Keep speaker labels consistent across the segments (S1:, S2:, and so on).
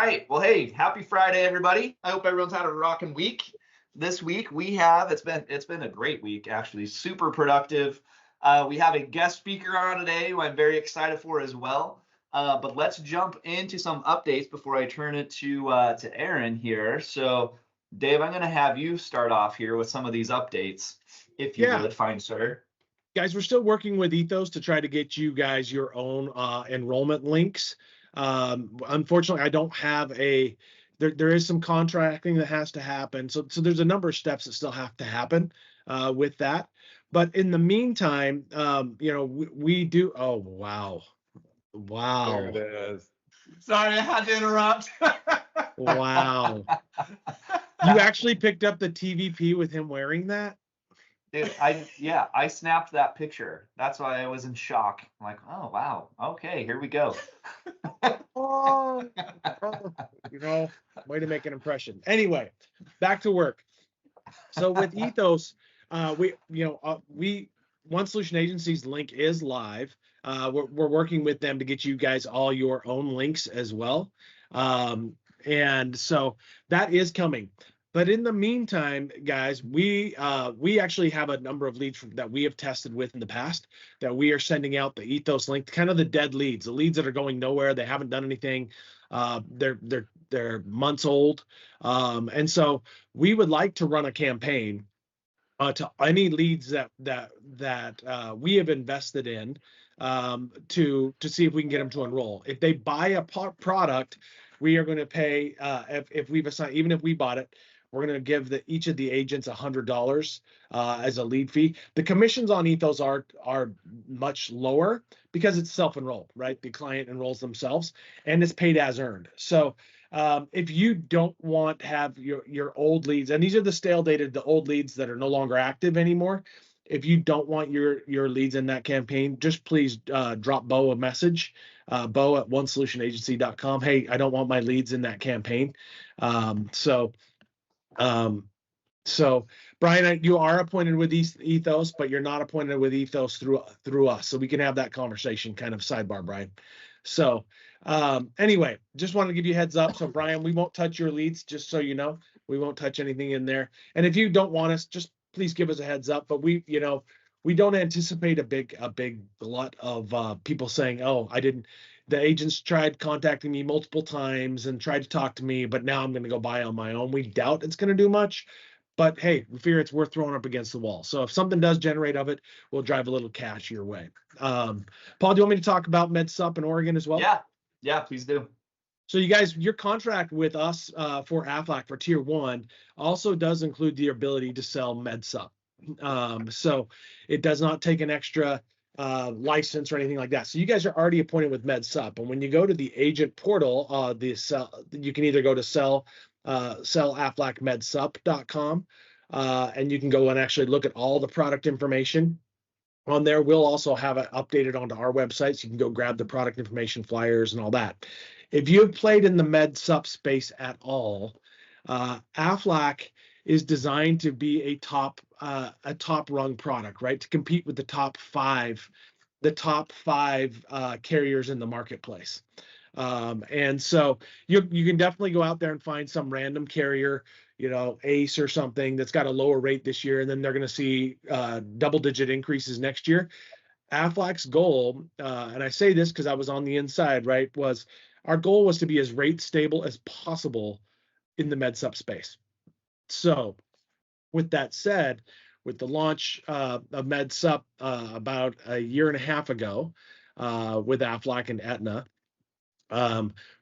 S1: right. Well, hey, happy Friday, everybody. I hope everyone's had a rocking week. This week it's been a great week, actually, super productive. We have a guest speaker on today who I'm very excited for as well. But let's jump into some updates before I turn it to Aaron here. So, Dave, I'm going to have you start off here with some of these updates, if you
S2: Yeah,
S1: would, fine sir.
S2: guys, we're still working with Ethos to try to get you guys your own enrollment links. Unfortunately, I don't have a. There is some contracting that has to happen, so there's a number of steps that still have to happen with that. But in the meantime, we do. Oh wow,
S3: There it
S2: wow,
S3: is. Sorry, I had to interrupt.
S2: wow! You actually picked up the TVP with him wearing that?
S1: Dude, I snapped that picture. That's why I was in shock. I'm like, oh wow, okay, here we go.
S2: Oh, way to make an impression. Anyway, back to work. So with Ethos, we One Solution Agency's link is live. We're working with them to get you guys all your own links as well. And so that is coming. But in the meantime, guys, we actually have a number of leads that we have tested with in the past that we are sending out the Ethos link, kind of the dead leads, the leads that are going nowhere. They haven't done anything. They're months old. And so we would like to run a campaign to any leads that we have invested in to see if we can get them to enroll. If they buy a product, we are going to pay if we've assigned, even if we bought it, we're going to give each of the agents $100 as a lead fee. The commissions on Ethos are much lower because it's self-enrolled, right? The client enrolls themselves and it's paid as earned. So if you don't want to have your old leads, and these are the stale dated, the old leads that are no longer active anymore. If you don't want your leads in that campaign, just please drop Bo a message, Bo at onesolutionagency.com. Hey, I don't want my leads in that campaign. So Brian, you are appointed with Ethos, but you're not appointed with Ethos through us. So we can have that conversation, kind of sidebar, Brian. So anyway, just wanted to give you a heads up. So Brian, we won't touch your leads, just so you know. We won't touch anything in there. And if you don't want us, just please give us a heads up. But we don't anticipate a big glut of people saying, oh, the agents tried contacting me multiple times and tried to talk to me, but now I'm going to go buy on my own. We doubt it's going to do much, but hey, we figure it's worth throwing up against the wall. So if something does generate of it, we'll drive a little cash your way. Paul, do you want me to talk about MedSup in Oregon as well?
S1: Yeah, please do.
S2: So you guys, your contract with us for AFLAC for Tier 1 also does include the ability to sell MedSup. So it does not take an extra license or anything like that. So you guys are already appointed with MedSup, and when you go to the agent portal, you can either go to sellaflacmedsup.com, and you can go and actually look at all the product information on there. We'll also have it updated onto our website, so you can go grab the product information, flyers, and all that. If you've played in the MedSup space at all, AFLAC is designed to be a top rung product, right? To compete with the top five carriers in the marketplace. And so you can definitely go out there and find some random carrier, Ace or something that's got a lower rate this year, and then they're going to see double-digit increases next year. AFLAC's goal, and I say this because I was on the inside, right, was our goal was to be as rate stable as possible in the MedSup space. So with that said, with the launch of MedSup about a year and a half ago with AFLAC and Aetna,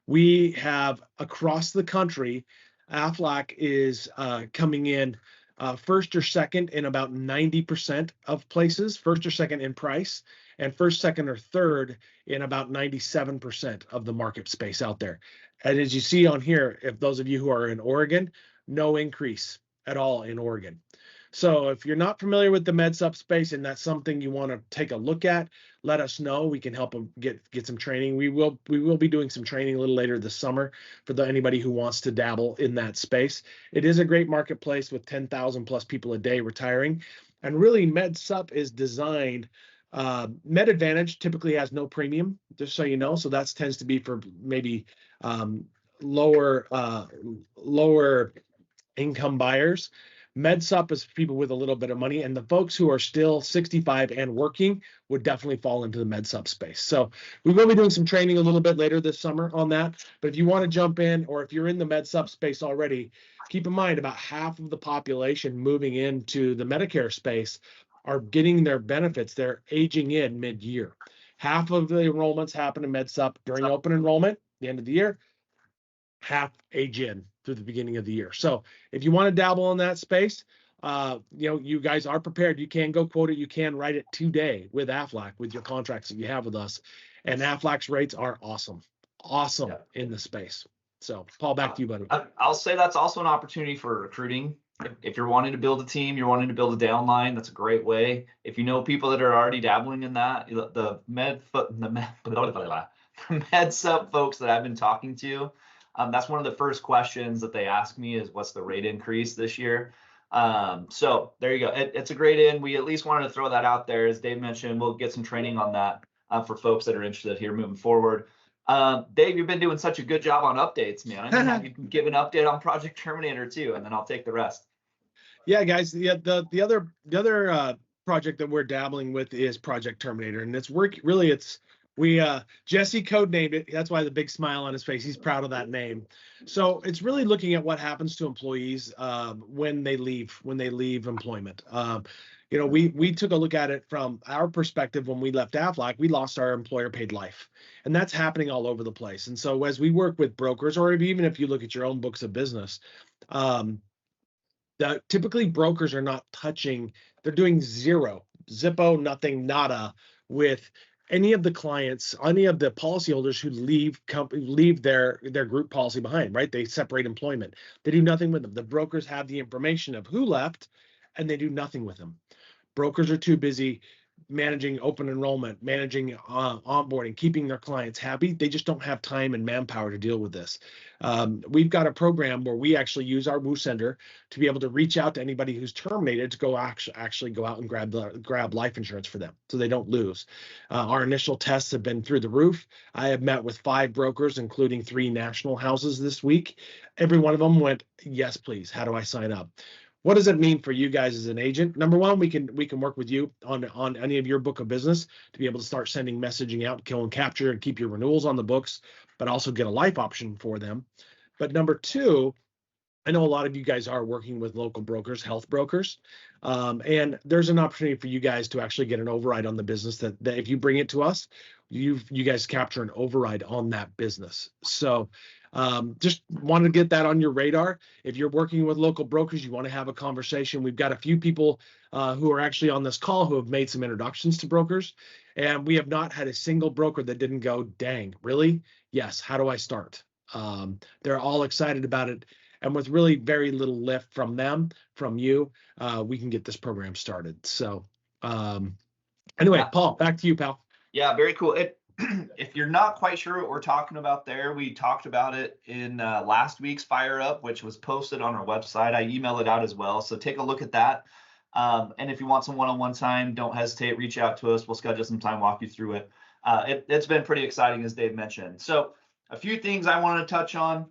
S2: we have across the country, AFLAC is coming in first or second in about 90% of places, first or second in price, and first, second, or third in about 97% of the market space out there. And as you see on here, if those of you who are in Oregon, no increase at all in Oregon. So if you're not familiar with the MedSup space and that's something you want to take a look at, let us know. We can help them get some training. We will be doing some training a little later this summer for anybody who wants to dabble in that space. It is a great marketplace with 10,000 plus people a day retiring. And really, MedSup is designed. Med Advantage typically has no premium, just so you know. So that tends to be for maybe lower income buyers. MedSup is people with a little bit of money, and the folks who are still 65 and working would definitely fall into the MedSup space. So we will be doing some training a little bit later this summer on that. But if you want to jump in, or if you're in the MedSup space already, keep in mind about half of the population moving into the Medicare space are getting their benefits. They're aging in mid-year. Half of the enrollments happen in MedSup during open enrollment, the end of the year. Half age in through the beginning of the year. So if you want to dabble in that space, you guys are prepared. You can go quote it. You can write it today with Aflac with your contracts that you have with us. And Aflac's rates are awesome in the space. So Paul, back to you, buddy.
S1: I'll say that's also an opportunity for recruiting. If you're wanting to build a team, you're wanting to build a downline, that's a great way. If you know people that are already dabbling in that, the MedSup folks that I've been talking to, that's one of the first questions that they ask me is what's the rate increase this year? So there you go. It's a great in. We at least wanted to throw that out there. As Dave mentioned, we'll get some training on that for folks that are interested here moving forward. Dave, you've been doing such a good job on updates, man. You can give an update on Project Terminator too, and then I'll take the rest.
S2: Yeah, guys. The other project that we're dabbling with is Project Terminator, and it's Jesse codenamed it. That's why the big smile on his face. He's proud of that name. So it's really looking at what happens to employees when they leave employment. We took a look at it from our perspective when we left Aflac. We lost our employer paid life, and that's happening all over the place. And so as we work with brokers, or even if you look at your own books of business, typically brokers are not touching. They're doing zippo, nothing, nada with any of the clients, any of the policyholders who leave their group policy behind, right? They separate employment. They do nothing with them. The brokers have the information of who left, and they do nothing with them. Brokers are too busy managing open enrollment, managing onboarding, keeping their clients happy. They just don't have time and manpower to deal with this. We've got a program where we actually use our Woo Sender to be able to reach out to anybody who's terminated to go actually go out and grab life insurance for them so they don't lose. Our initial tests have been through the roof. I have met with 5 brokers, including 3 national houses this week. Every one of them went, yes, please. How do I sign up? What does it mean for you guys as an agent? Number one, we can work with you on any of your book of business to be able to start sending messaging out, kill and capture, and keep your renewals on the books, but also get a life option for them. But number 2, I know a lot of you guys are working with local brokers, health brokers, and there's an opportunity for you guys to actually get an override on the business that if you bring it to us, you guys capture an override on that business. So just wanted to get that on your radar. If you're working with local brokers, you want to have a conversation. We've got a few people who are actually on this call who have made some introductions to brokers, and we have not had a single broker that didn't go, dang, really? Yes, how do I start? They're all excited about it. And with really very little lift from them, from you, we can get this program started. So anyway, Paul, back to you, pal.
S1: Yeah, very cool. If you're not quite sure what we're talking about there, we talked about it in last week's Fireup, which was posted on our website. I emailed it out as well. So take a look at that. And if you want some one-on-one time, don't hesitate, reach out to us. We'll schedule some time, walk you through it. It's been pretty exciting, as Dave mentioned. So a few things I want to touch on.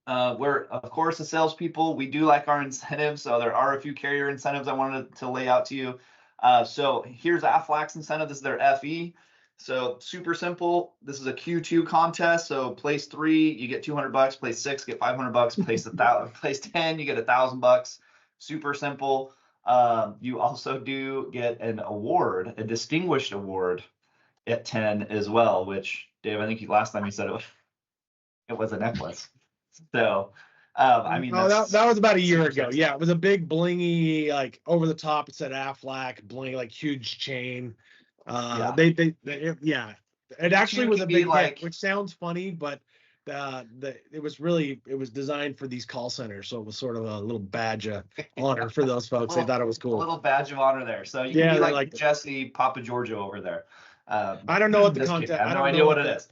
S1: We're, of course, the salespeople, we do like our incentives. So there are a few carrier incentives I wanted to lay out to you. So here's Aflac's incentive. This is their FE. So super simple. This is a Q2 contest. So place 3, you get $200. Place 6, get $500. Place 10, you get $1,000. Super simple. You also do get an award, a distinguished award at 10 as well, which Dave, I think last time you said it was a necklace. So, I mean,
S2: that was about a year ago. Yeah, it was a big blingy, like over the top. It said Aflac, bling, like huge chain. Yeah. It actually was a big hit, which sounds funny, but it was designed for these call centers, so it was sort of a little badge of honor for those folks. They thought it was cool.
S1: A little badge of honor there. So you can be like Jesse Papa Giorgio over there.
S2: I don't know what the content.
S1: I have no idea what it is.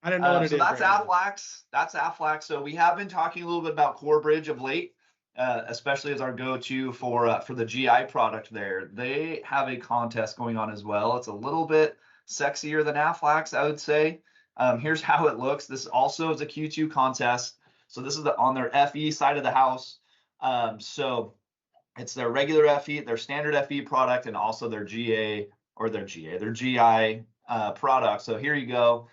S2: I don't know what it is.
S1: So that's Aflac's. That's Aflac. So we have been talking a little bit about CoreBridge of late, especially as our go-to for the GI product there. They have a contest going on as well. It's a little bit sexier than Aflac's, I would say. Here's how it looks. This also is a Q2 contest. So this is on their FE side of the house. So it's their regular FE, their standard FE product, and also their GI product. So here you go.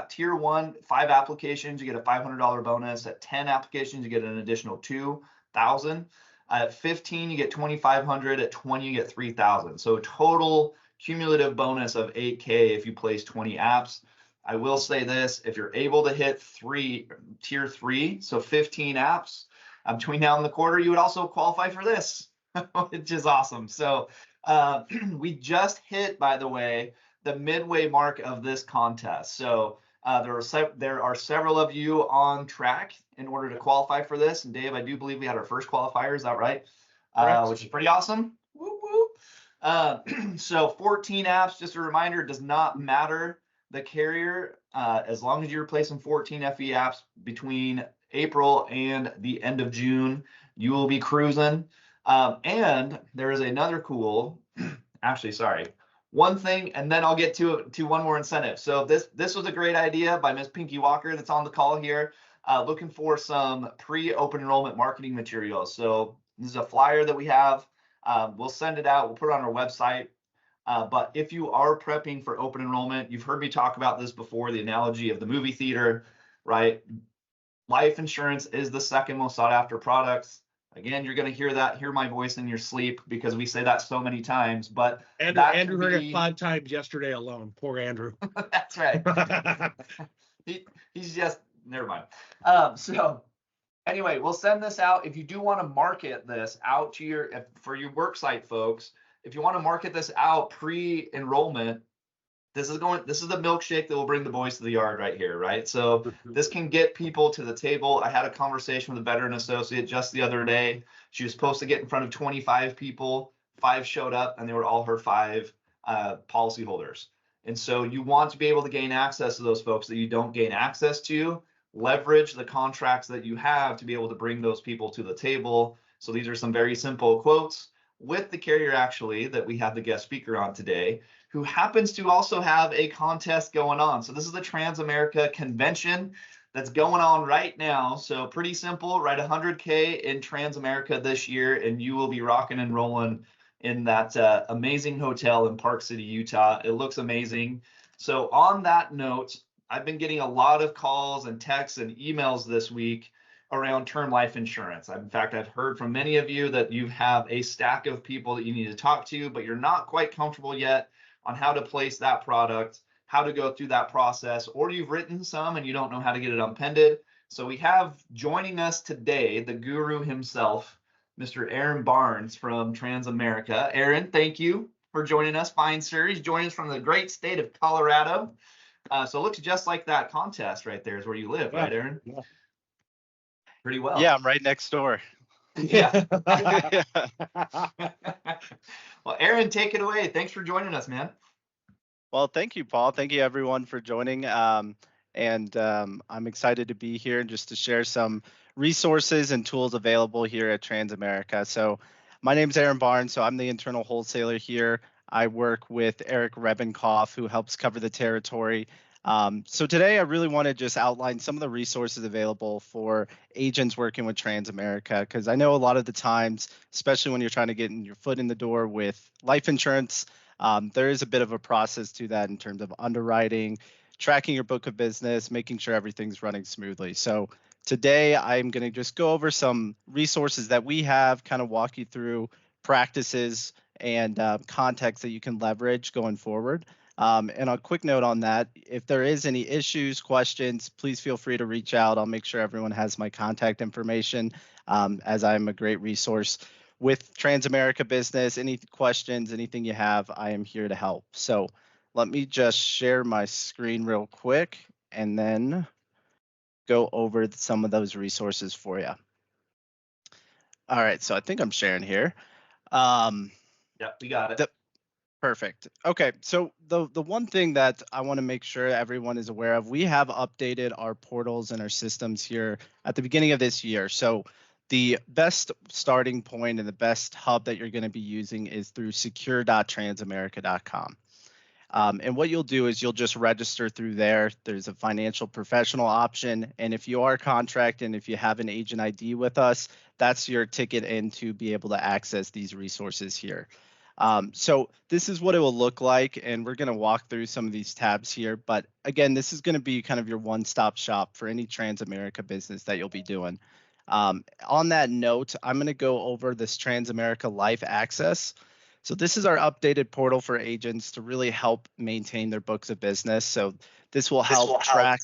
S1: Tier 1, 5 applications, you get a $500 bonus. At 10 applications, you get an additional 2,000. At 15, you get 2,500. At 20, you get 3,000. So total cumulative bonus of 8K if you place 20 apps. I will say this: if you're able to hit tier 3, so 15 apps between now and the quarter, you would also qualify for this, which is awesome. So we just hit, by the way, the midway mark of this contest. So there are several of you on track in order to qualify for this. And Dave, I do believe we had our first qualifier. Is that right? Which is pretty awesome. Whoop, whoop. So 14 apps, just a reminder, does not matter the carrier, as long as you're placing 14 FE apps between April and the end of June, you will be cruising. And there is another cool, actually, sorry, one thing, and then I'll get to one more incentive. So this was a great idea by Miss Pinky Walker that's on the call here, looking for some pre-open enrollment marketing materials. So this is a flyer that we have. We'll send it out. We'll put it on our website. But if you are prepping for open enrollment, you've heard me talk about this before, the analogy of the movie theater, right? Life insurance is the second most sought after product. Again, you're going to hear my voice in your sleep because we say that so many times. But
S2: Andrew heard it 5 times yesterday alone. Poor Andrew.
S1: That's right. He's just, never mind. So anyway, we'll send this out. If you do want to market this out to for your worksite folks, if you want to market this out pre-enrollment, this is the milkshake that will bring the boys to the yard right here, right? So this can get people to the table. I had a conversation with a veteran associate just the other day. She was supposed to get in front of 25 people. 5 showed up, and they were all her 5 policyholders. And so you want to be able to gain access to those folks that you don't gain access to. Leverage the contracts that you have to be able to bring those people to the table. So these are some very simple quotes with the carrier, actually, that we have the guest speaker on today, who happens to also have a contest going on. So this is the Transamerica convention that's going on right now. So pretty simple, write 100K in Transamerica this year, and you will be rocking and rolling in that amazing hotel in Park City, Utah. It looks amazing. So on that note, I've been getting a lot of calls and texts and emails this week around term life insurance. In fact, I've heard from many of you that you have a stack of people that you need to talk to, but you're not quite comfortable yet on how to place that product, how to go through that process, or you've written some and you don't know how to get it unpended. So we have joining us today the guru himself, Mr. Aaron Barnes from Transamerica. Aaron, thank you for joining us. Fine, sir. He's joining us from the great state of Colorado. So it looks just like that contest right there is where you live, right, Aaron?
S2: Yeah.
S4: Pretty well. Yeah, I'm right next door.
S1: Yeah. Well, Aaron, take it away. Thanks for joining us, man.
S4: Well, thank you, Paul. Thank you, everyone, for joining. I'm excited to be here and just to share some resources and tools available here at Transamerica. So my name is Aaron Barnes. So I'm the internal wholesaler here. I work with Eric Rebenkoff, who helps cover the territory. So today I really want to just outline some of the resources available for agents working with Transamerica, because I know a lot of the times, especially when you're trying to get your foot in the door with life insurance, there is a bit of a process to that in terms of underwriting, tracking your book of business, making sure everything's running smoothly. So today I'm going to just go over some resources that we have, kind of walk you through practices and context that you can leverage going forward. And a quick note on that, if there is any issues, questions, please feel free to reach out. I'll make sure everyone has my contact information, as I'm a great resource with Transamerica business. Any questions, anything you have, I am here to help. So let me just share my screen real quick and then go over some of those resources for you. All right, so I think I'm sharing here.
S1: Yeah, we got it.
S4: Perfect. Okay, so the one thing that I want to make sure everyone is aware of, we have updated our portals and our systems here at the beginning of this year. So the best starting point and the best hub that you're going to be using is through secure.transamerica.com. And what you'll do is you'll just register through there. There's a financial professional option. And if you are contracted and if you have an agent ID with us, that's your ticket in to be able to access these resources here. So this is what it will look like, and we're going to walk through some of these tabs here. But again, this is going to be kind of your one-stop shop for any Transamerica business that you'll be doing. On that note, I'm going to go over this Transamerica Life Access. So this is our updated portal for agents to really help maintain their books of business. So this will help track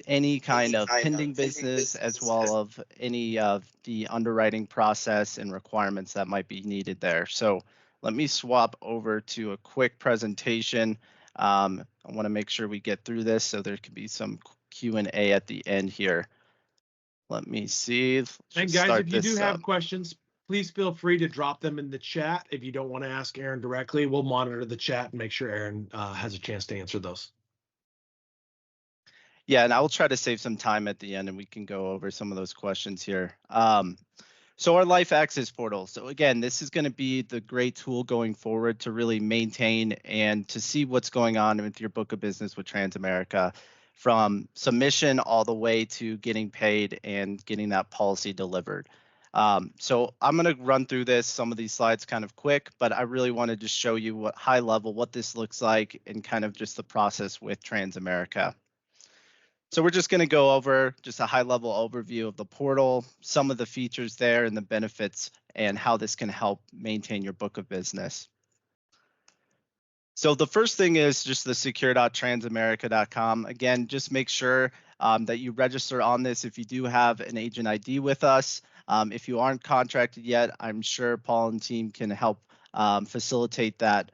S4: any kind of pending business as well of any of the underwriting process and requirements that might be needed there. So let me swap over to a quick presentation. I want to make sure we get through this so there can be some Q&A at the end here. Let me see.
S2: And guys, if you do have questions, please feel free to drop them in the chat. If you don't want to ask Aaron directly, we'll monitor the chat and make sure Aaron has a chance to answer those.
S4: Yeah, and I will try to save some time at the end and we can go over some of those questions here. So our Life Access portal. So again, this is going to be the great tool going forward to really maintain and to see what's going on with your book of business with Transamerica, from submission all the way to getting paid and getting that policy delivered. So I'm going to run through some of these slides kind of quick, but I really wanted to show you what high level, what this looks like and kind of just the process with Transamerica. So we're just going to go over just a high level overview of the portal, some of the features there and the benefits and how this can help maintain your book of business. So the first thing is just the secure.transamerica.com. Again, just make sure that you register on this if you do have an agent ID with us. If you aren't contracted yet, I'm sure Paul and team can help facilitate that.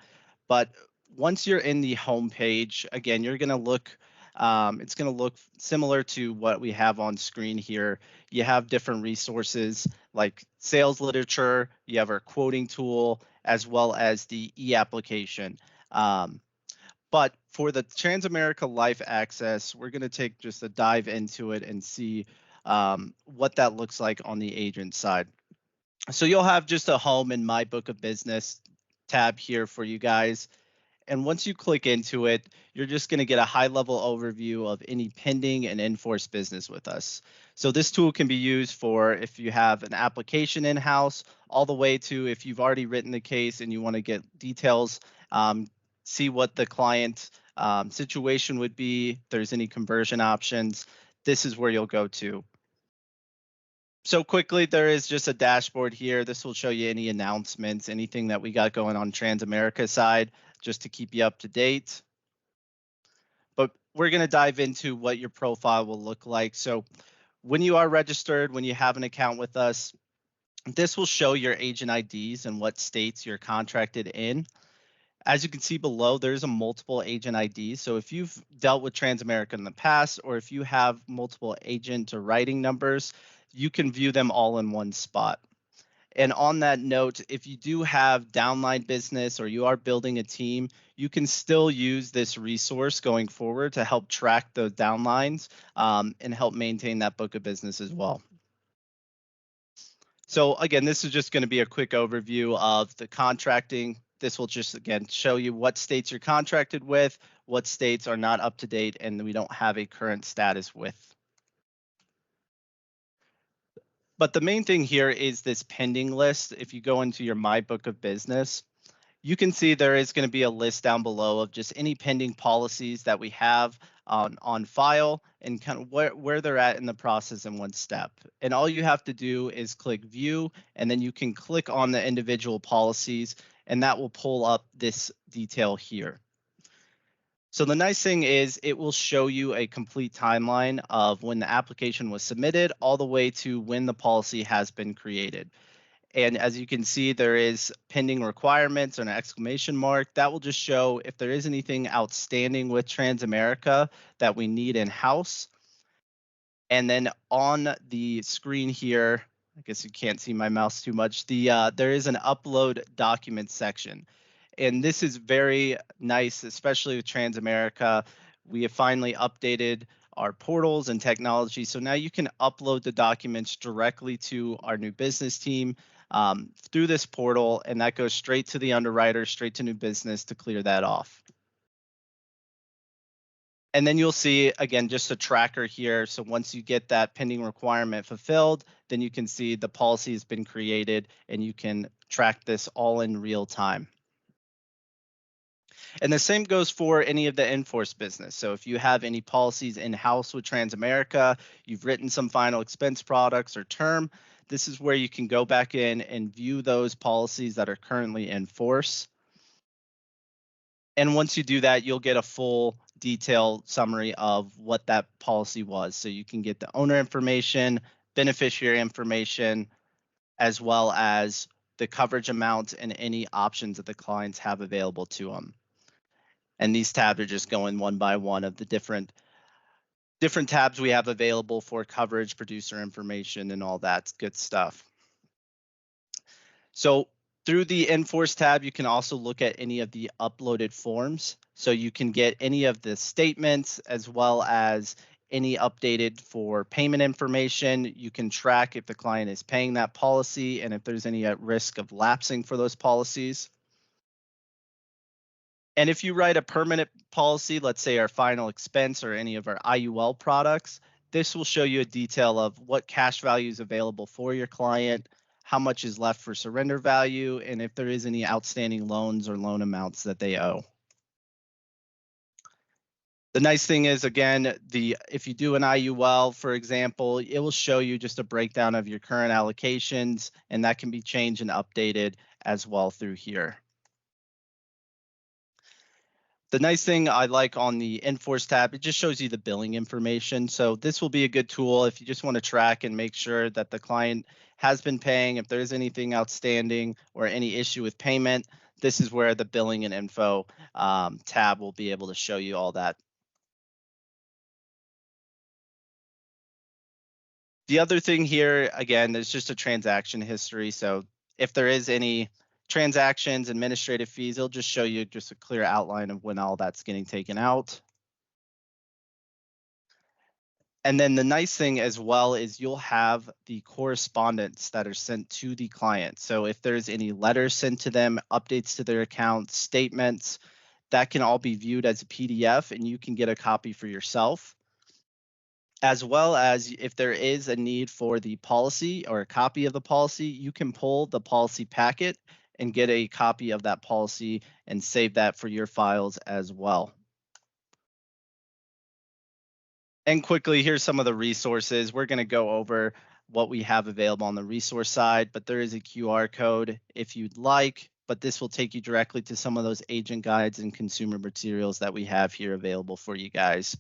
S4: But once you're in the home page, again, you're going to look it's going to look similar to what we have on screen here. You have different resources like sales literature, you have our quoting tool, as well as the e-application. But for the Transamerica Life Access, we're going to take just a dive into it and see what that looks like on the agent side. So you'll have just a home in My Book of Business tab here for you guys. And once you click into it, you're just going to get a high level overview of any pending and enforced business with us. So this tool can be used for if you have an application in-house, all the way to if you've already written the case and you want to get details, see what the client situation would be, if there's any conversion options, this is where you'll go to. So quickly, there is just a dashboard here. This will show you any announcements, anything that we got going on Transamerica side, just to keep you up to date. But we're going to dive into what your profile will look like. So when you are registered, when you have an account with us, this will show your agent IDs and what states you're contracted in. As you can see below, there's a multiple agent IDs. So if you've dealt with Transamerica in the past, or if you have multiple agent or writing numbers, you can view them all in one spot. And on that note, if you do have downline business or you are building a team, you can still use this resource going forward to help track those downlines and help maintain that book of business as well. So again, this is just going to be a quick overview of the contracting. This will just, again, show you what states you're contracted with, what states are not up to date, and we don't have a current status with. But the main thing here is this pending list. If you go into your My Book of Business, you can see there is going to be a list down below of just any pending policies that we have on file and kind of where they're at in the process in one step. And all you have to do is click view, and then you can click on the individual policies, and that will pull up this detail here. So the nice thing is it will show you a complete timeline of when the application was submitted all the way to when the policy has been created. And as you can see, there is pending requirements and an exclamation mark. That will just show if there is anything outstanding with Transamerica that we need in-house. And then on the screen here, I guess you can't see my mouse too much, there is an upload document section. And this is very nice, especially with Transamerica. We have finally updated our portals and technology. So now you can upload the documents directly to our new business team through this portal, and that goes straight to the underwriter, straight to new business to clear that off. And then you'll see, again, just a tracker here. So once you get that pending requirement fulfilled, then you can see the policy has been created and you can track this all in real time. And the same goes for any of the in-force business. So if you have any policies in-house with Transamerica, you've written some final expense products or term, this is where you can go back in and view those policies that are currently in force. And once you do that, you'll get a full detailed summary of what that policy was. So you can get the owner information, beneficiary information, as well as the coverage amounts and any options that the clients have available to them. And these tabs are just going one by one of the different tabs we have available for coverage, producer information, and all that good stuff. So through the Enforce tab, you can also look at any of the uploaded forms. So you can get any of the statements as well as any updated for payment information. You can track if the client is paying that policy and if there's any at risk of lapsing for those policies. And if you write a permanent policy, let's say our final expense or any of our IUL products, this will show you a detail of what cash value is available for your client, how much is left for surrender value, and if there is any outstanding loans or loan amounts that they owe. The nice thing is, again, if you do an IUL, for example, it will show you just a breakdown of your current allocations, and that can be changed and updated as well through here. The nice thing I like on the Enforce tab, it just shows you the billing information. So this will be a good tool if you just want to track and make sure that the client has been paying. If there is anything outstanding or any issue with payment, this is where the billing and info tab will be able to show you all that. The other thing here, again, is just a transaction history. So if there is any transactions, administrative fees, it'll just show you just a clear outline of when all that's getting taken out. And then the nice thing as well is you'll have the correspondence that are sent to the client. So if there's any letters sent to them, updates to their account, statements, that can all be viewed as a PDF and you can get a copy for yourself. As well as if there is a need for the policy or a copy of the policy, you can pull the policy packet and get a copy of that policy and save that for your files as well. And quickly, here's some of the resources. We're going to go over what we have available on the resource side, but there is a QR code if you'd like, but this will take you directly to some of those agent guides and consumer materials that we have here available for you guys.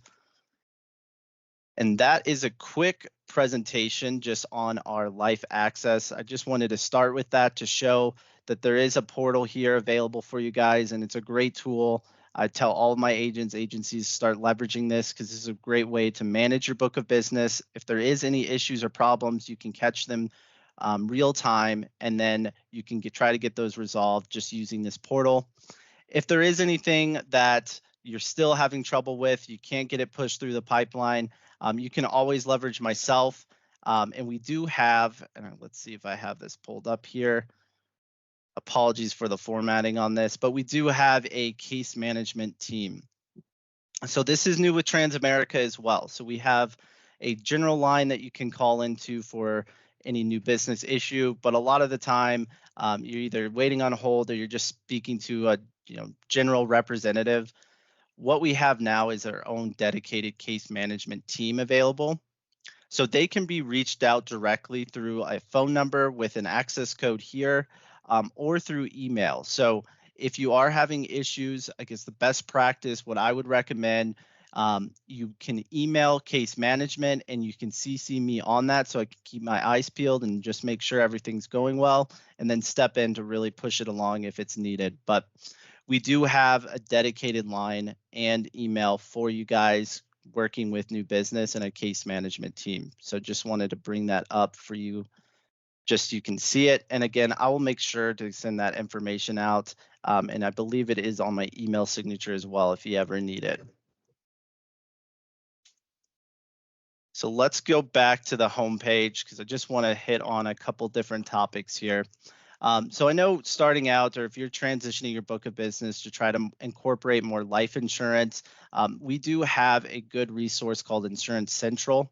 S4: And that is a quick presentation just on our Life Access. I just wanted to start with that to show that there is a portal here available for you guys, and it's a great tool. I tell all of my agencies start leveraging this because this is a great way to manage your book of business. If there is any issues or problems, you can catch them real time, and then you can try to get those resolved just using this portal. If there is anything that you're still having trouble with, you can't get it pushed through the pipeline, you can always leverage myself. And we do have, and let's see if I have this pulled up here. Apologies for the formatting on this, but we do have a case management team. So this is new with Transamerica as well. So we have a general line that you can call into for any new business issue, but a lot of the time you're either waiting on hold or you're just speaking to a general representative. What we have now is our own dedicated case management team available. So they can be reached out directly through a phone number with an access code here or through email. So if you are having issues, I guess the best practice, what I would recommend, you can email case management and you can CC me on that so I can keep my eyes peeled and just make sure everything's going well and then step in to really push it along if it's needed. But we do have a dedicated line and email for you guys working with new business and a case management team. So just wanted to bring that up for you, just so you can see it. And again, I will make sure to send that information out. And I believe it is on my email signature as well if you ever need it. So let's go back to the homepage because I just want to hit on a couple different topics here. So I know starting out, or if you're transitioning your book of business to try to incorporate more life insurance, we do have a good resource called Insurance Central.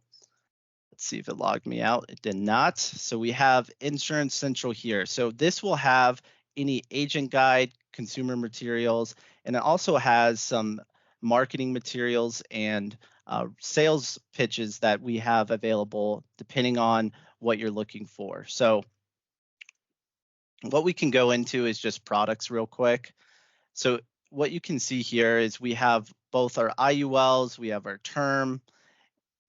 S4: Let's see if it logged me out. It did not. So we have Insurance Central here. So this will have any agent guide, consumer materials, and it also has some marketing materials and sales pitches that we have available depending on what you're looking for. So what we can go into is just products real quick. So what you can see here is we have both our IULs, we have our term,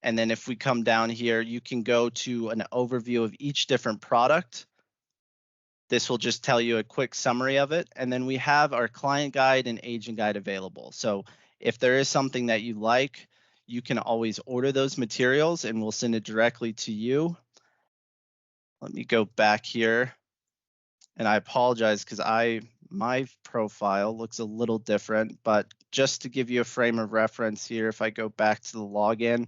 S4: and then if we come down here, you can go to an overview of each different product. This will just tell you a quick summary of it. And then we have our client guide and agent guide available. So if there is something that you like, you can always order those materials and we'll send it directly to you. Let me go back here. And I apologize because my profile looks a little different, but just to give you a frame of reference here, if I go back to the login,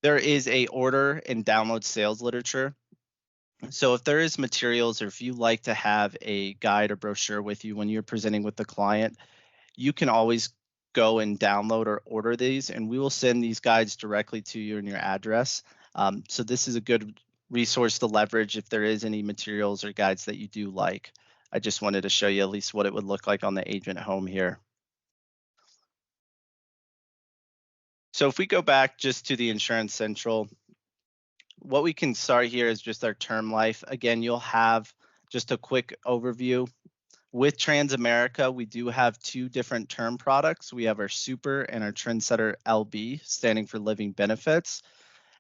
S4: there is a order and download sales literature. So if there is materials or if you like to have a guide or brochure with you when you're presenting with the client, you can always go and download or order these, and we will send these guides directly to you in your address. So this is a good resource to leverage if there is any materials or guides that you do like. I just wanted to show you at least what it would look like on the agent home here. So if we go back just to the Insurance Central, what we can start here is just our term life. Again, you'll have just a quick overview. With Transamerica, we do have two different term products. We have our Super and our Trendsetter LB, standing for Living Benefits.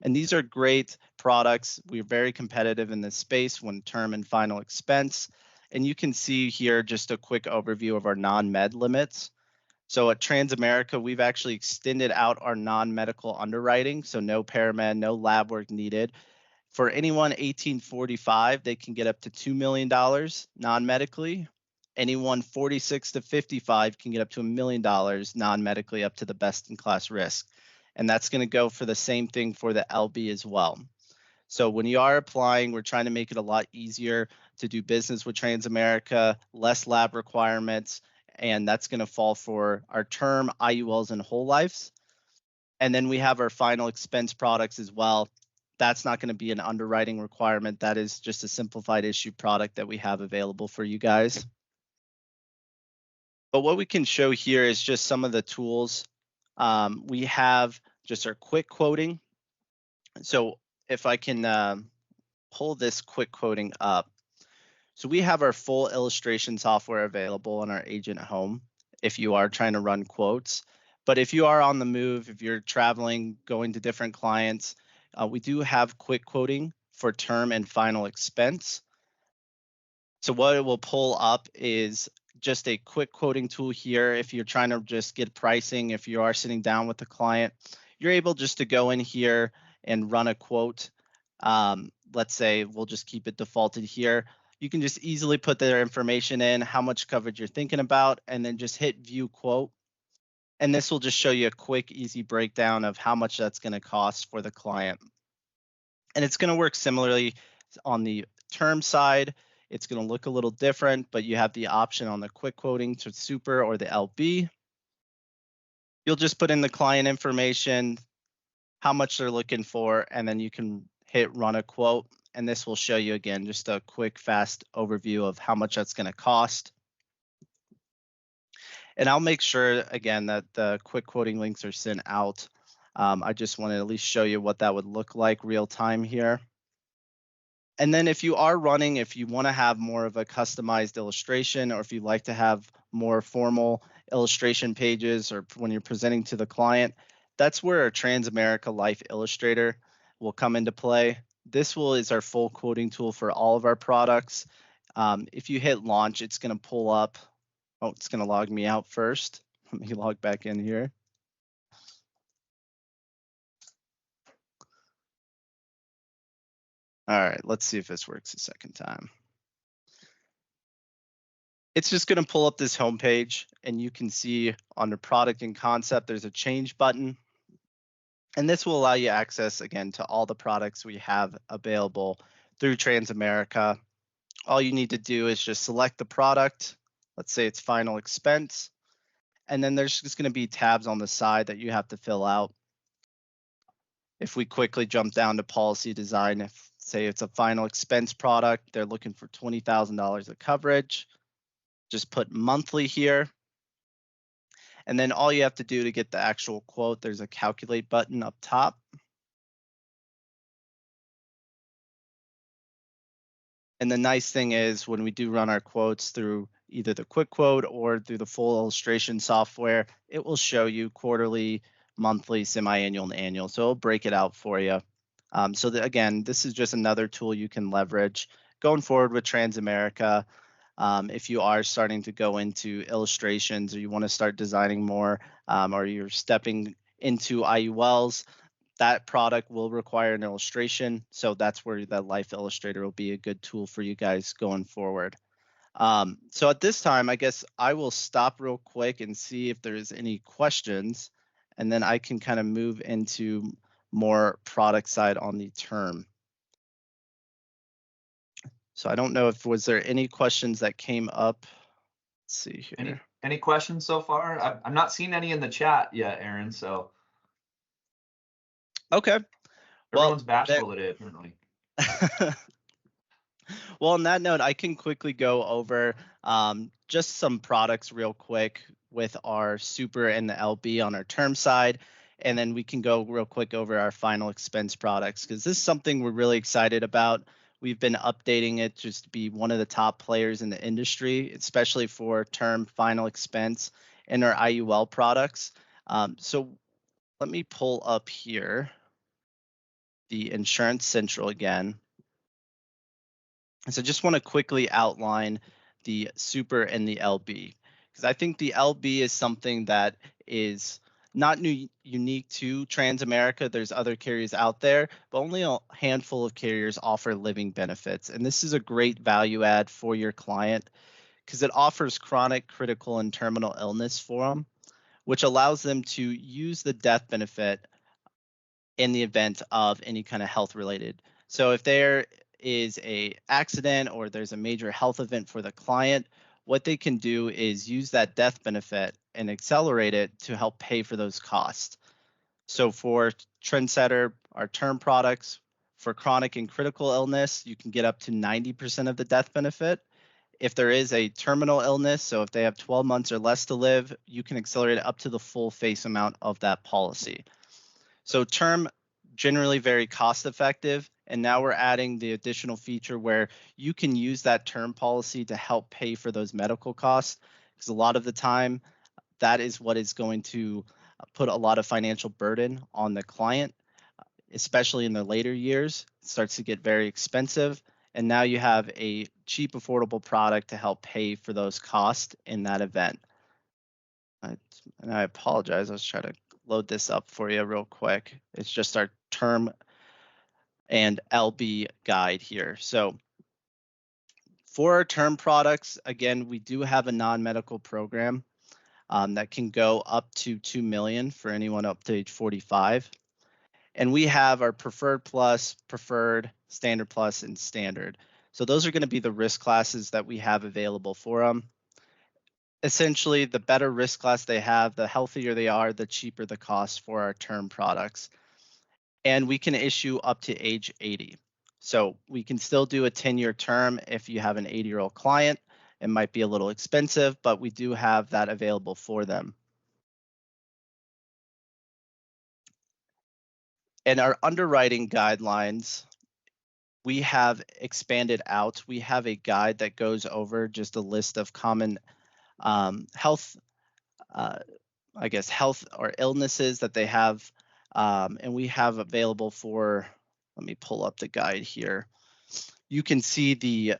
S4: And these are great products. We're very competitive in this space when term and final expense. And you can see here just a quick overview of our non-med limits. So at Transamerica, we've actually extended out our non-medical underwriting. So no paramed, no lab work needed. For anyone 1845, they can get up to $2 million non-medically. Anyone 46 to 55 can get up to $1 million non-medically up to the best in class risk. And that's going to go for the same thing for the LB as well. So when you are applying, we're trying to make it a lot easier to do business with Transamerica, less lab requirements, and that's going to fall for our term, IULs, and whole lives. And then we have our final expense products as well. That's not going to be an underwriting requirement. That is just a simplified issue product that we have available for you guys. But what we can show here is just some of the tools. We have just our quick quoting. So if I can pull this quick quoting up. So we have our full illustration software available on our agent home if you are trying to run quotes. But if you are on the move, if you're traveling, going to different clients, we do have quick quoting for term and final expense. So what it will pull up is just a quick quoting tool here. If you're trying to just get pricing, if you are sitting down with the client, you're able just to go in here and run a quote. Let's say we'll just keep it defaulted here. You can just easily put their information in, how much coverage you're thinking about, and then just hit view quote. And this will just show you a quick, easy breakdown of how much that's going to cost for the client. And it's going to work similarly on the term side. It's going to look a little different, but you have the option on the quick quoting to Super or the LB. You'll just put in the client information, how much they're looking for, and then you can hit run a quote. And this will show you again, just a quick, fast overview of how much that's going to cost. And I'll make sure again that the quick quoting links are sent out. I just want to at least show you what that would look like real time here. And then if you are running, if you want to have more of a customized illustration, or if you like to have more formal illustration pages, or when you're presenting to the client, that's where a Transamerica Life Illustrator will come into play. This is our full quoting tool for all of our products. If you hit launch, it's going to pull up. Oh, it's going to log me out first. Let me log back in here. All right, let's see if this works a second time. It's just going to pull up this homepage, and you can see under product and concept, there's a change button. And this will allow you access, again, to all the products we have available through Transamerica. all you need to do is just select the product. Let's say it's final expense. And then there's just going to be tabs on the side that you have to fill out. If we quickly jump down to policy design, if say it's a final expense product, they're looking for $20,000 of coverage, just put monthly here. And then all you have to do to get the actual quote, there's a calculate button up top. And the nice thing is when we do run our quotes through either the quick quote or through the full illustration software, it will show you quarterly, monthly, semi-annual, and annual. So it'll break it out for you. So that, again, this is just another tool you can leverage going forward with Transamerica. If you are starting to go into illustrations or you want to start designing more, or you're stepping into IULs, that product will require an illustration. So that's where that Life Illustrator will be a good tool for you guys going forward. So at this time, I guess I will stop real quick and see if there's any questions, and then I can kind of move into more product side on the term. So I don't know if was there any questions that came up. Let's see here.
S1: Any questions so far? I'm not seeing any in the chat yet, Aaron. So
S4: okay.
S1: Everyone's bashful today, apparently.
S4: Well, on that note, I can quickly go over just some products real quick with our super and the LB on our term side. And then we can go real quick over our final expense products, because this is something we're really excited about. We've been updating it just to be one of the top players in the industry, especially for term final expense and our IUL products. So let me pull up here the Insurance Central again. So just want to quickly outline the super and the LB, because I think the LB is something that is not unique to Transamerica. There's other carriers out there, but only a handful of carriers offer living benefits. And this is a great value add for your client because it offers chronic, critical, and terminal illness for them, which allows them to use the death benefit in the event of any kind of health related. So if there is a accident or there's a major health event for the client, what they can do is use that death benefit and accelerate it to help pay for those costs. So for Trendsetter, our term products, for chronic and critical illness, you can get up to 90% of the death benefit. If there is a terminal illness, so if they have 12 months or less to live, you can accelerate it up to the full face amount of that policy. So term, generally very cost effective. And now we're adding the additional feature where you can use that term policy to help pay for those medical costs, because a lot of the time that is what is going to put a lot of financial burden on the client, especially in the later years. It starts to get very expensive. And now you have a cheap, affordable product to help pay for those costs in that event. And I apologize. Let's try to load this up for you real quick. It's just our term and LB guide here. So for our term products, again, we do have a non-medical program that can go up to $2 million for anyone up to age 45. And we have our preferred plus, preferred, standard plus, and standard. So those are going to be the risk classes that we have available for them. Essentially, the better risk class they have, the healthier they are, the cheaper the cost for our term products. And we can issue up to age 80. So we can still do a 10-year term if you have an 80-year-old client. It might be a little expensive, but we do have that available for them. And our underwriting guidelines, we have expanded out. We have a guide that goes over just a list of common health, I guess, health or illnesses that they have. And we have available for, let me pull up the guide here. You can see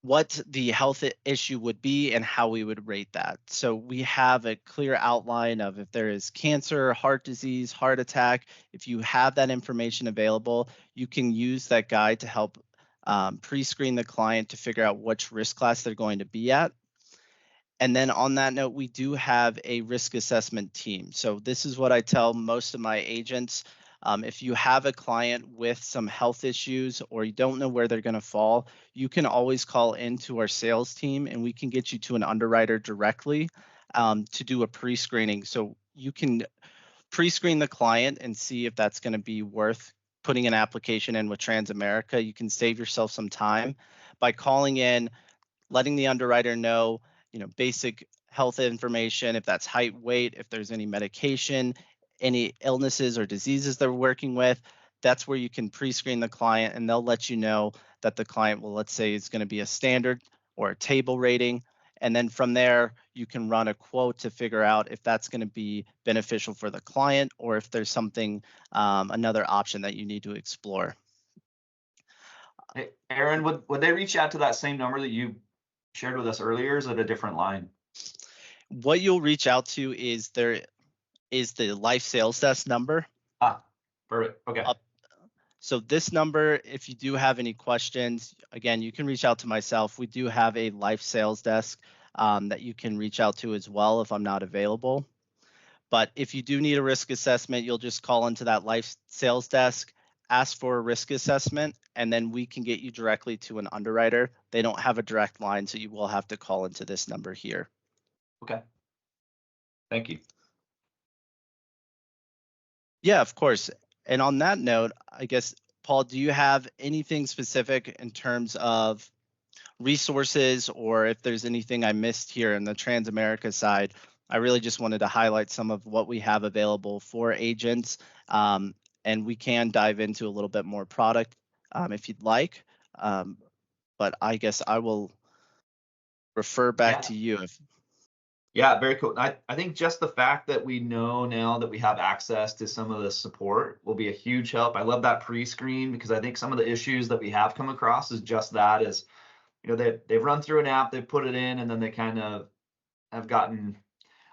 S4: what the health issue would be and how we would rate that. So we have a clear outline of if there is cancer, heart disease, heart attack. If you have that information available, you can use that guide to help pre-screen the client to figure out which risk class they're going to be at. And then on that note, we do have a risk assessment team. So this is what I tell most of my agents. If you have a client with some health issues or you don't know where they're going to fall, you can always call into our sales team and we can get you to an underwriter directly to do a pre-screening. So you can pre-screen the client and see if that's going to be worth putting an application in with Transamerica. You can save yourself some time by calling in, letting the underwriter know, basic health information, if that's height, weight, if there's any medication, any illnesses or diseases they're working with. That's where you can pre-screen the client and they'll let you know that the client will, let's say, is going to be a standard or a table rating. And then from there, you can run a quote to figure out if that's going to be beneficial for the client or if there's something, another option that you need to explore.
S1: Hey, Aaron, would they reach out to that same number that you shared with us earlier? Or is it a different line?
S4: What you'll reach out to is the life sales desk number.
S1: Perfect. Okay.
S4: So this number, if you do have any questions, again, you can reach out to myself. We do have a life sales desk that you can reach out to as well if I'm not available. But if you do need a risk assessment, you'll just call into that life sales desk, ask for a risk assessment, and then we can get you directly to an underwriter. They don't have a direct line, so you will have to call into this number here.
S1: Okay. Thank you.
S4: Yeah, of course. And on that note, I guess, Paul, do you have anything specific in terms of resources or if there's anything I missed here in the Transamerica side? I really just wanted to highlight some of what we have available for agents, and we can dive into a little bit more product if you'd like. But I guess I will refer back to you.
S1: Yeah, very cool. I think just the fact that we know now that we have access to some of the support will be a huge help. I love that pre-screen because I think some of the issues that we have come across is just that is, they've run through an app, they've put it in, and then they kind of have gotten,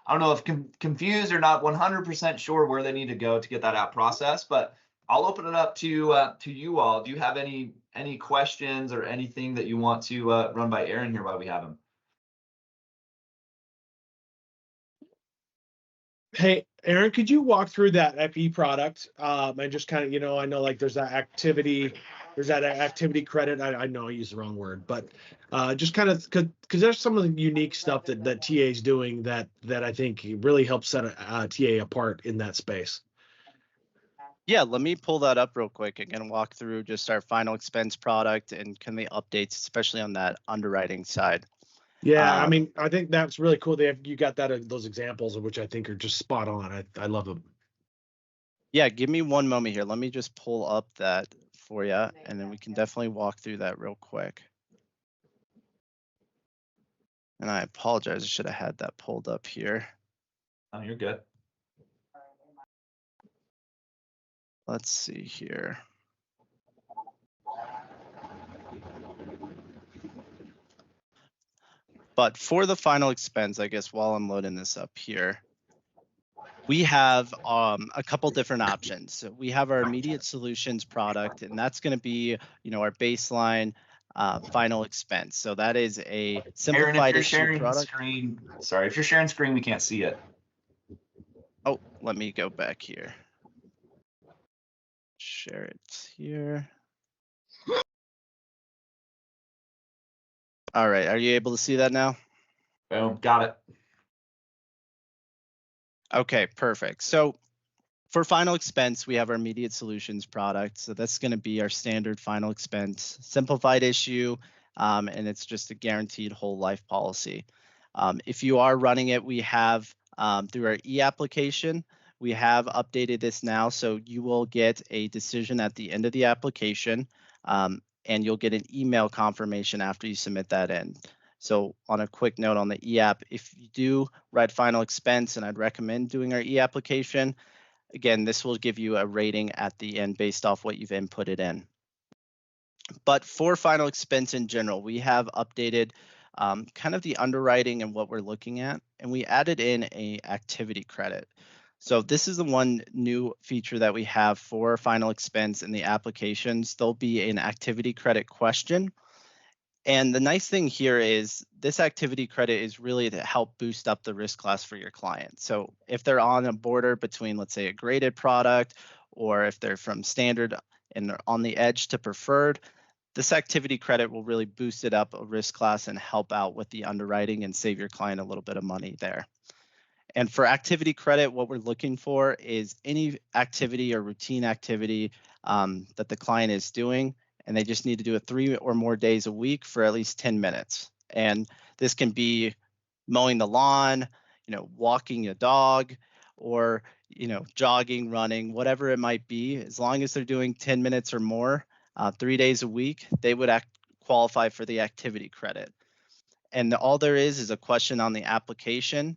S1: I don't know if confused or not 100% sure where they need to go to get that app processed, but I'll open it up to you all. Do you have any questions or anything that you want to run by Aaron here while we have him?
S2: Hey, Aaron, could you walk through that FE product and just kind of, I know like there's that activity credit. I know I used the wrong word, but just kind of because there's some of the unique stuff that TA is doing that I think really helps set a TA apart in that space.
S4: Yeah, let me pull that up real quick and walk through just our final expense product and kind of the updates, especially on that underwriting side.
S2: Yeah, I mean, I think that's really cool. You got those examples of which I think are just spot on. I love them.
S4: Yeah, give me one moment here. Let me just pull up that for you, and then we can definitely walk through that real quick. And I apologize, I should have had that pulled up here.
S1: Oh, you're good.
S4: Let's see here. But for the final expense, I guess while I'm loading this up here, we have a couple different options. So we have our immediate solutions product, and that's going to be, our baseline final expense. So that is a simplified issue product.
S1: Sorry, if you're sharing screen, we can't see it.
S4: Oh, let me go back here. Share it here. All right, are you able to see that now?
S1: Boom, got it.
S4: Okay, perfect. So for final expense, we have our immediate solutions product. So that's going to be our standard final expense, simplified issue, and it's just a guaranteed whole life policy. If you are running it, we have through our e-application, we have updated this now. So you will get a decision at the end of the application, and you'll get an email confirmation after you submit that in. So on a quick note on the e-app, if you do write final expense, and I'd recommend doing our e-application, again, this will give you a rating at the end based off what you've inputted in. But for final expense in general, we have updated kind of the underwriting and what we're looking at, and we added in a activity credit. So this is the one new feature that we have for final expense in the applications. There'll be an activity credit question. And the nice thing here is this activity credit is really to help boost up the risk class for your client. So if they're on a border between, let's say, a graded product or if they're from standard and they're on the edge to preferred, this activity credit will really boost it up a risk class and help out with the underwriting and save your client a little bit of money there. And for activity credit, what we're looking for is any activity or routine activity that the client is doing, and they just need to do it 3 or more days a week for at least 10 minutes. And this can be mowing the lawn, walking a dog, or jogging, running, whatever it might be. As long as they're doing 10 minutes or more 3 days a week, they would qualify for the activity credit. And all there is a question on the application.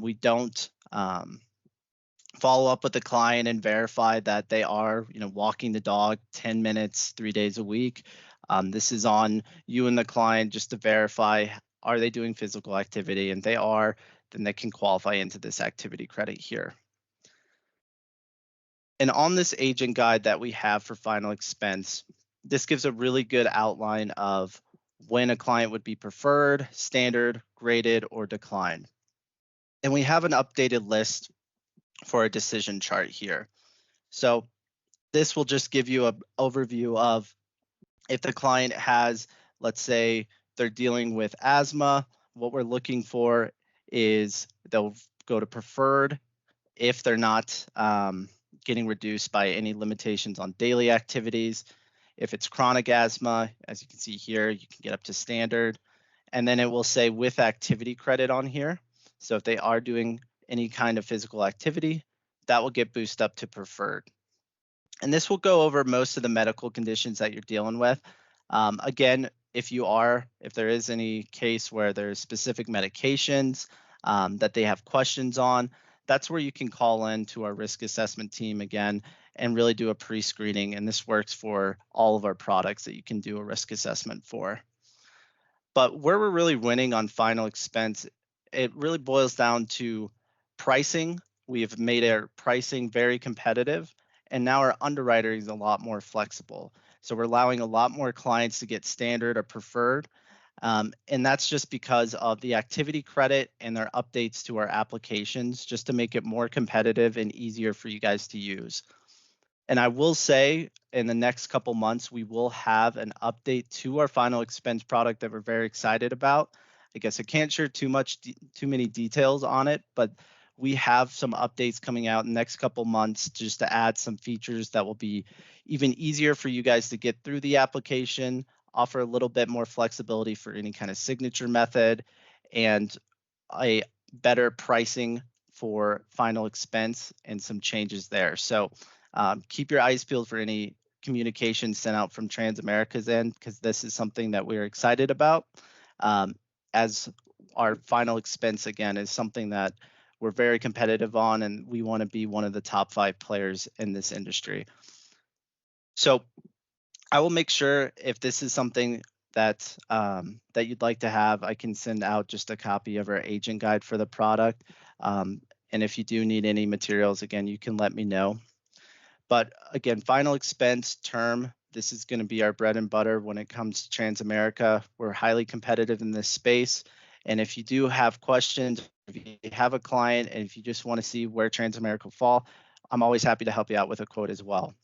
S4: We don't follow up with the client and verify that they are, walking the dog 10 minutes, 3 days a week. This is on you and the client just to verify, are they doing physical activity? And they are, then they can qualify into this activity credit here. And on this agent guide that we have for final expense, this gives a really good outline of when a client would be preferred, standard, graded, or declined. And we have an updated list for a decision chart here. So this will just give you an overview of if the client has, let's say they're dealing with asthma, what we're looking for is they'll go to preferred if they're not getting reduced by any limitations on daily activities. If it's chronic asthma, as you can see here, you can get up to standard. And then it will say with activity credit on here. So if they are doing any kind of physical activity, that will get boosted up to preferred. And this will go over most of the medical conditions that you're dealing with. Again, if there is any case where there's specific medications that they have questions on, that's where you can call in to our risk assessment team again and really do a pre-screening. And this works for all of our products that you can do a risk assessment for. But where we're really winning on final expense, it really boils down to pricing. We have made our pricing very competitive, and now our underwriting is a lot more flexible. So we're allowing a lot more clients to get standard or preferred. And that's just because of the activity credit and their updates to our applications, just to make it more competitive and easier for you guys to use. And I will say in the next couple months, we will have an update to our final expense product that we're very excited about. I guess I can't share too many details on it, but we have some updates coming out in the next couple months just to add some features that will be even easier for you guys to get through the application, offer a little bit more flexibility for any kind of signature method, and a better pricing for final expense and some changes there. So keep your eyes peeled for any communication sent out from Transamerica's end, because this is something that we're excited about. As our final expense, again, is something that we're very competitive on, and we want to be one of the top 5 players in this industry. So I will make sure if this is something that you'd like to have, I can send out just a copy of our agent guide for the product. And if you do need any materials, again, you can let me know. But again, final expense term, this is going to be our bread and butter when it comes to Transamerica. We're highly competitive in this space. And if you do have questions, if you have a client, and if you just want to see where Transamerica will fall, I'm always happy to help you out with a quote as well.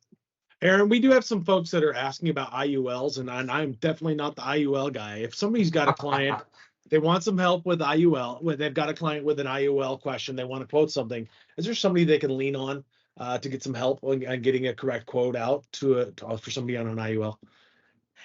S2: Aaron, we do have some folks that are asking about IULs, and I'm definitely not the IUL guy. If somebody's got a client, they want some help with IUL, they've got a client with an IUL question, they want to quote something, is there somebody they can lean on to get some help on getting a correct quote out for somebody on an IUL?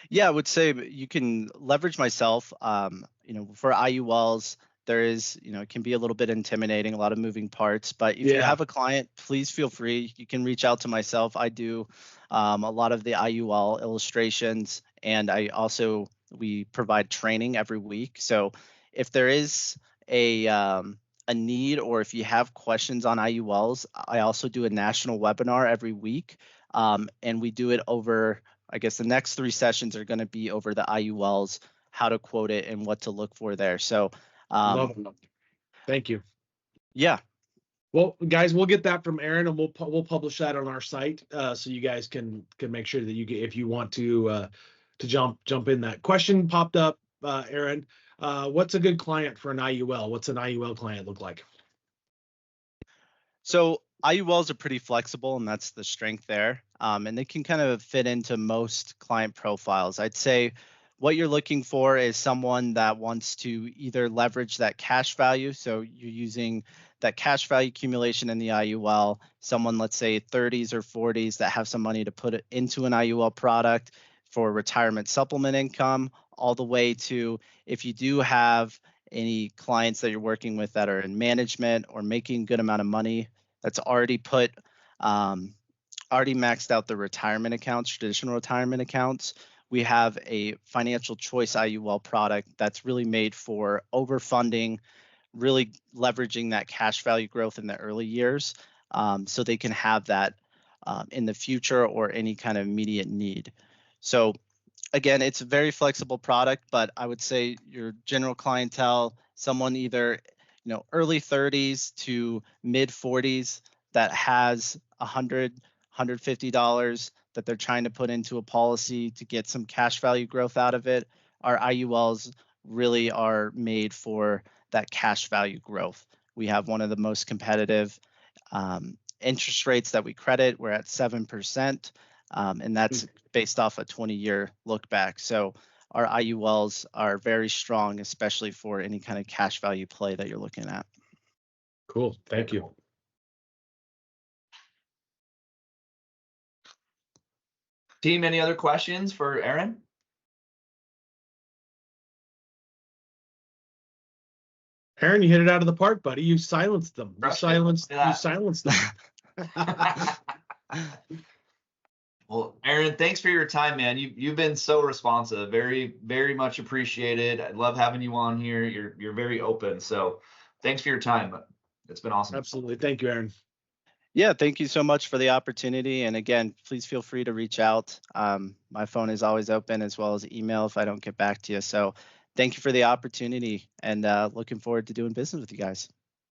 S4: Yeah, I would say you can leverage myself. For IULs, there is, it can be a little bit intimidating, a lot of moving parts. But if you have a client, please feel free. You can reach out to myself. I do a lot of the IUL illustrations, and we provide training every week. So if there is a need, or if you have questions on IULs, I also do a national webinar every week, and we do it over, I guess the next 3 sessions are going to be over the IULs, how to quote it and what to look for there. So
S2: love it. Thank you.
S4: Yeah.
S2: Well, guys, we'll get that from Aaron, and we'll publish that on our site, so you guys can make sure that you get, if you want to jump in. That question popped up, Aaron. What's a good client for an IUL? What's an IUL client look like?
S4: So IULs are pretty flexible, and that's the strength there. And they can kind of fit into most client profiles. I'd say what you're looking for is someone that wants to either leverage that cash value. So you're using that cash value accumulation in the IUL, someone, let's say 30s or 40s that have some money to put it into an IUL product for retirement supplement income, all the way to if you do have any clients that you're working with that are in management or making a good amount of money that's already put already maxed out the retirement accounts, traditional retirement accounts. We have a financial choice IUL product that's really made for overfunding, really leveraging that cash value growth in the early years, so they can have that in the future or any kind of immediate need. So again, it's a very flexible product, but I would say your general clientele, someone either early 30s to mid 40s that has $150 that they're trying to put into a policy to get some cash value growth out of it. Our IULs really are made for that cash value growth. We have one of the most competitive interest rates that we credit. We're at 7%. And that's based off a 20-year look back. So our IULs are very strong, especially for any kind of cash value play that you're looking at.
S2: Cool. Thank you.
S1: Team, any other questions for Aaron?
S2: Aaron, you hit it out of the park, buddy. You silenced them. You silenced them.
S1: Well, Aaron, thanks for your time, man. You've been so responsive. Very, very much appreciated. I love having you on here. You're very open. So thanks for your time. It's been awesome.
S2: Absolutely. Thank you, Aaron.
S4: Yeah, thank you so much for the opportunity. And again, please feel free to reach out. My phone is always open, as well as email if I don't get back to you. So thank you for the opportunity, and looking forward to doing business with you guys.